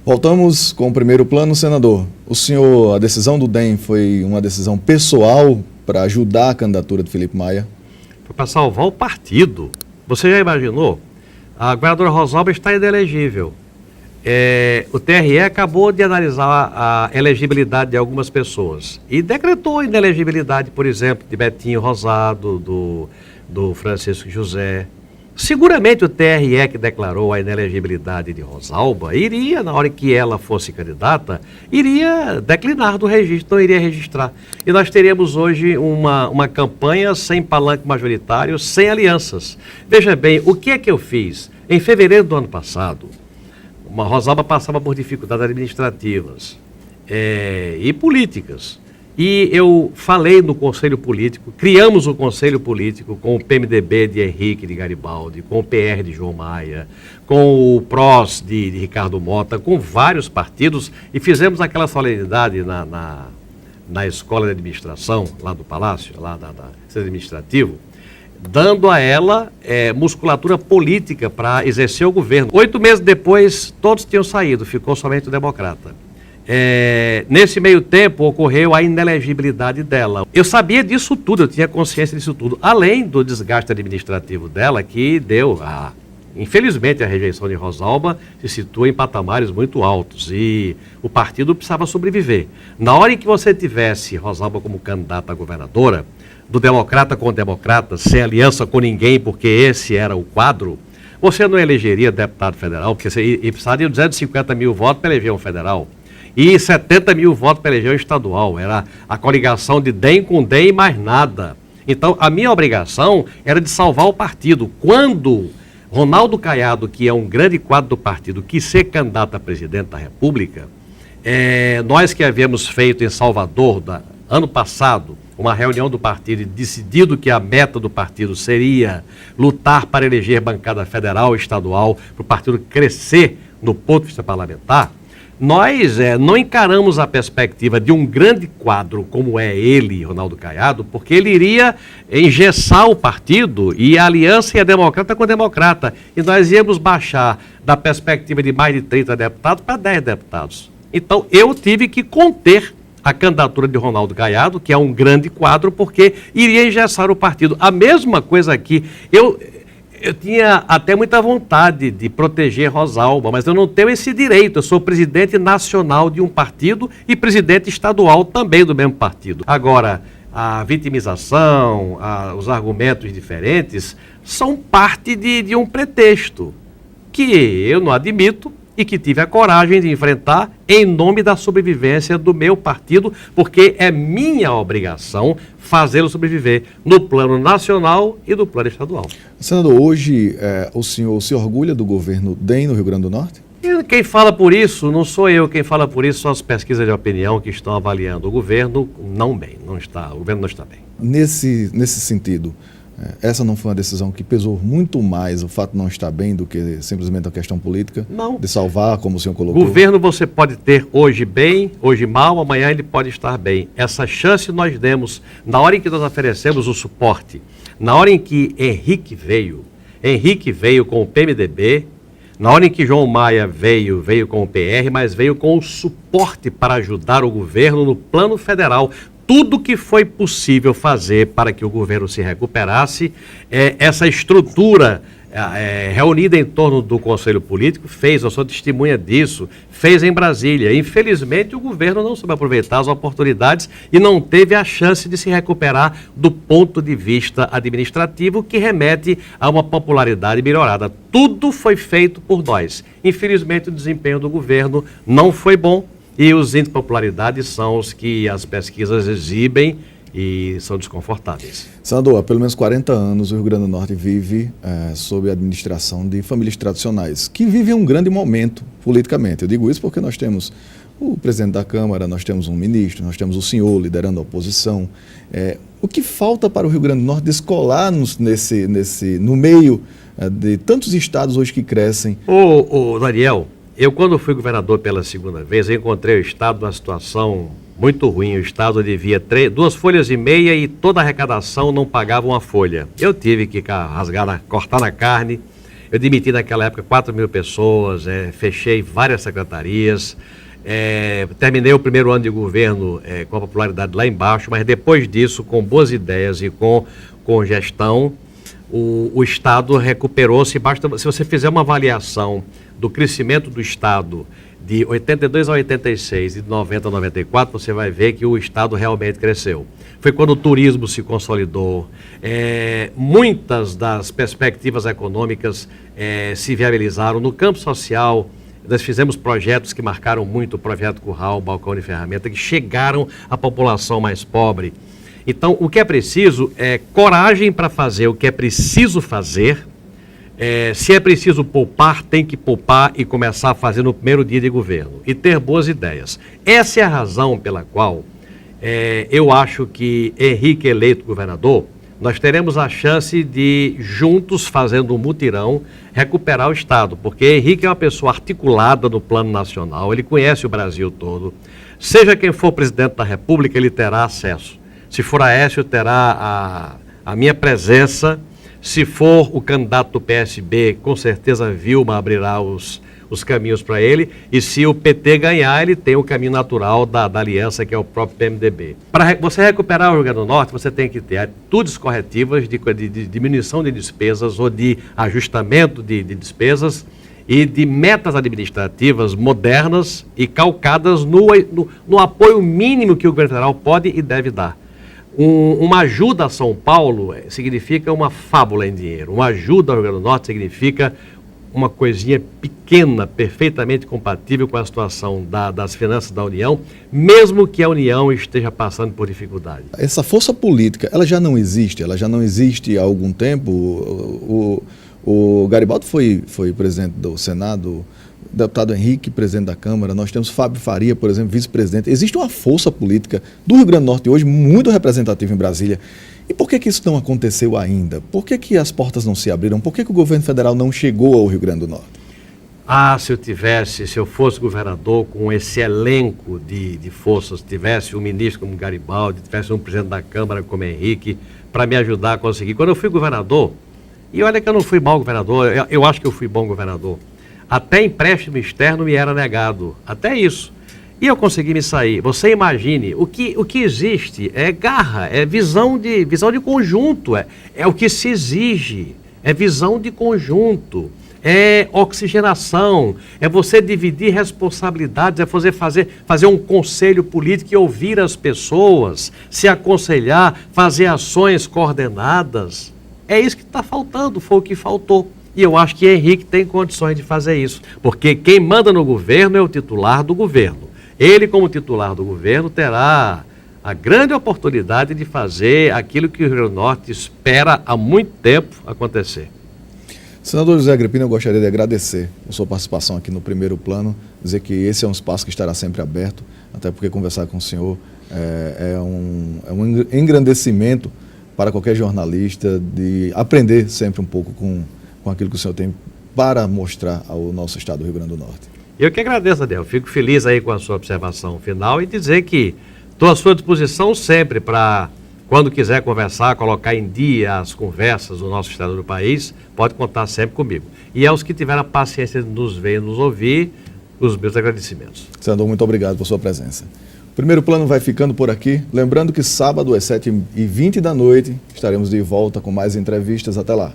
Voltamos com o primeiro plano, senador. O senhor, a decisão do DEM foi uma decisão pessoal para ajudar a candidatura de Felipe Maia? Foi para salvar o partido. Você já imaginou? A governadora Rosalba está inelegível. O TRE acabou de analisar a elegibilidade de algumas pessoas e decretou a inelegibilidade, por exemplo, de Betinho Rosado, do Francisco José. Seguramente o TRE que declarou a inelegibilidade de Rosalba iria, na hora que ela fosse candidata, iria declinar do registro, não iria registrar. E nós teríamos hoje uma campanha sem palanque majoritário, sem alianças. Veja bem, o que é que eu fiz? Em fevereiro do ano passado, uma Rosalba passava por dificuldades administrativas e políticas. E eu falei no Conselho Político, criamos o Conselho Político com o PMDB de Henrique de Garibaldi, com o PR de João Maia, com o PROS de Ricardo Mota, com vários partidos, e fizemos aquela solenidade na Escola de Administração, lá do Palácio, lá da Centro Administrativo, dando a ela musculatura política para exercer o governo. 8 meses depois, todos tinham saído, ficou somente o democrata. Nesse meio tempo, ocorreu a inelegibilidade dela. Eu sabia disso tudo, eu tinha consciência disso tudo, além do desgaste administrativo dela, que deu, infelizmente, a rejeição de Rosalba se situa em patamares muito altos e o partido precisava sobreviver. Na hora em que você tivesse Rosalba como candidata a governadora, do democrata com democrata, sem aliança com ninguém, porque esse era o quadro, você não elegeria deputado federal, porque você precisaria de 250 mil votos para eleger um federal. E 70 mil votos para eleger um estadual. Era a coligação de DEM com DEM e mais nada. Então, a minha obrigação era de salvar o partido. Quando Ronaldo Caiado, que é um grande quadro do partido, quis ser candidato a presidente da República, nós que havíamos feito em Salvador, ano passado, uma reunião do partido e decidido que a meta do partido seria lutar para eleger bancada federal e estadual, para o partido crescer no ponto de vista parlamentar, nós não encaramos a perspectiva de um grande quadro como é ele, Ronaldo Caiado, porque ele iria engessar o partido e a aliança ia democrata com democrata. E nós íamos baixar da perspectiva de mais de 30 deputados para 10 deputados. Então eu tive que conter a candidatura de Ronaldo Caiado, que é um grande quadro, porque iria engessar o partido. A mesma coisa aqui. Eu tinha até muita vontade de proteger Rosalba, mas eu não tenho esse direito. Eu sou presidente nacional de um partido e presidente estadual também do mesmo partido. Agora, a vitimização, os argumentos diferentes são parte de um pretexto que eu não admito e que tive a coragem de enfrentar em nome da sobrevivência do meu partido, porque é minha obrigação fazê-lo sobreviver no plano nacional e no plano estadual. Senador, hoje o senhor se orgulha do governo DEM no Rio Grande do Norte? E quem fala por isso não sou eu, quem fala por isso são as pesquisas de opinião que estão avaliando o governo o governo não está bem. Nesse sentido, essa não foi uma decisão que pesou muito mais o fato de não estar bem do que simplesmente a questão política? Não. De salvar, como o senhor colocou? Governo você pode ter hoje bem, hoje mal, amanhã ele pode estar bem. Essa chance nós demos na hora em que nós oferecemos o suporte. Na hora em que Henrique veio com o PMDB, na hora em que João Maia veio com o PR, mas veio com o suporte para ajudar o governo no plano federal. Tudo que foi possível fazer para que o governo se recuperasse, essa estrutura reunida em torno do Conselho Político fez, eu sou testemunha disso, fez em Brasília. Infelizmente, o governo não soube aproveitar as oportunidades e não teve a chance de se recuperar do ponto de vista administrativo, que remete a uma popularidade melhorada. Tudo foi feito por nós. Infelizmente, o desempenho do governo não foi bom. E os índices de popularidade são os que as pesquisas exibem e são desconfortáveis. Senador, há pelo menos 40 anos o Rio Grande do Norte vive sob a administração de famílias tradicionais, que vivem um grande momento politicamente. Eu digo isso porque nós temos o presidente da Câmara, nós temos um ministro, nós temos o senhor liderando a oposição. O que falta para o Rio Grande do Norte descolar no meio de tantos estados hoje que crescem? Daniel, eu, quando fui governador pela segunda vez, eu encontrei o Estado numa situação muito ruim. O Estado devia 2,5 folhas e toda a arrecadação não pagava uma folha. Eu tive que cortar na carne Eu demiti naquela época 4.000 pessoas, fechei várias secretarias, terminei o primeiro ano de governo com a popularidade lá embaixo, mas depois disso, com boas ideias e com gestão, o Estado recuperou-se. Se você fizer uma avaliação do crescimento do Estado de 82 a 86 e de 90 a 94, você vai ver que o Estado realmente cresceu. Foi quando o turismo se consolidou, muitas das perspectivas econômicas se viabilizaram. No campo social, nós fizemos projetos que marcaram muito, o Projeto Curral, o Balcão de Ferramenta, que chegaram à população mais pobre. Então, o que é preciso é coragem para fazer o que é preciso fazer. Se é preciso poupar, tem que poupar e começar a fazer no primeiro dia de governo. E ter boas ideias. Essa é a razão pela qual eu acho que Henrique eleito governador, nós teremos a chance de, juntos, fazendo um mutirão, recuperar o Estado. Porque Henrique é uma pessoa articulada no plano nacional, ele conhece o Brasil todo. Seja quem for presidente da República, ele terá acesso. Se for Aécio, terá a minha presença. Se for o candidato do PSB, com certeza Vilma abrirá os caminhos para ele. E se o PT ganhar, ele tem o caminho natural da aliança, que é o próprio PMDB. Para você recuperar o Rio Grande do Norte, você tem que ter atitudes corretivas de diminuição de despesas ou de ajustamento de despesas e de metas administrativas modernas e calcadas no apoio mínimo que o governo federal pode e deve dar. Uma ajuda a São Paulo significa uma fábula em dinheiro. Uma ajuda ao Rio Grande do Norte significa uma coisinha pequena, perfeitamente compatível com a situação das finanças da União, mesmo que a União esteja passando por dificuldade. Essa força política, ela já não existe há algum tempo. O Garibaldi foi presidente do Senado, o deputado Henrique, presidente da Câmara, nós temos Fábio Faria, por exemplo, vice-presidente. Existe uma força política do Rio Grande do Norte hoje muito representativa em Brasília. E por que isso não aconteceu ainda? Por que as portas não se abriram? Por que o governo federal não chegou ao Rio Grande do Norte? Se eu fosse governador com esse elenco de forças, tivesse um ministro como Garibaldi, tivesse um presidente da Câmara como Henrique, para me ajudar a conseguir. Quando eu fui governador, e olha que eu não fui mau governador, eu acho que eu fui bom governador, até empréstimo externo me era negado, até isso. E eu consegui me sair. Você imagine, o que existe é garra, é visão de conjunto, é o que se exige, é visão de conjunto, é oxigenação, é você dividir responsabilidades, é fazer um conselho político e ouvir as pessoas, se aconselhar, fazer ações coordenadas. É isso que está faltando, foi o que faltou. E eu acho que Henrique tem condições de fazer isso, porque quem manda no governo é o titular do governo. Ele, como titular do governo, terá a grande oportunidade de fazer aquilo que o Rio Grande do Norte espera há muito tempo acontecer. Senador José Agripino, eu gostaria de agradecer a sua participação aqui no Primeiro Plano, dizer que esse é um espaço que estará sempre aberto, até porque conversar com o senhor é um engrandecimento para qualquer jornalista, de aprender sempre um pouco com aquilo que o senhor tem para mostrar ao nosso estado do Rio Grande do Norte. Eu que agradeço, Adel. Fico feliz aí com a sua observação final e dizer que estou à sua disposição sempre para, quando quiser conversar, colocar em dia as conversas do nosso estado do país, pode contar sempre comigo. E aos que tiveram a paciência de nos ver e nos ouvir, os meus agradecimentos. Senador, muito obrigado por sua presença. O Primeiro Plano vai ficando por aqui. Lembrando que sábado às 7h20 da noite estaremos de volta com mais entrevistas. Até lá.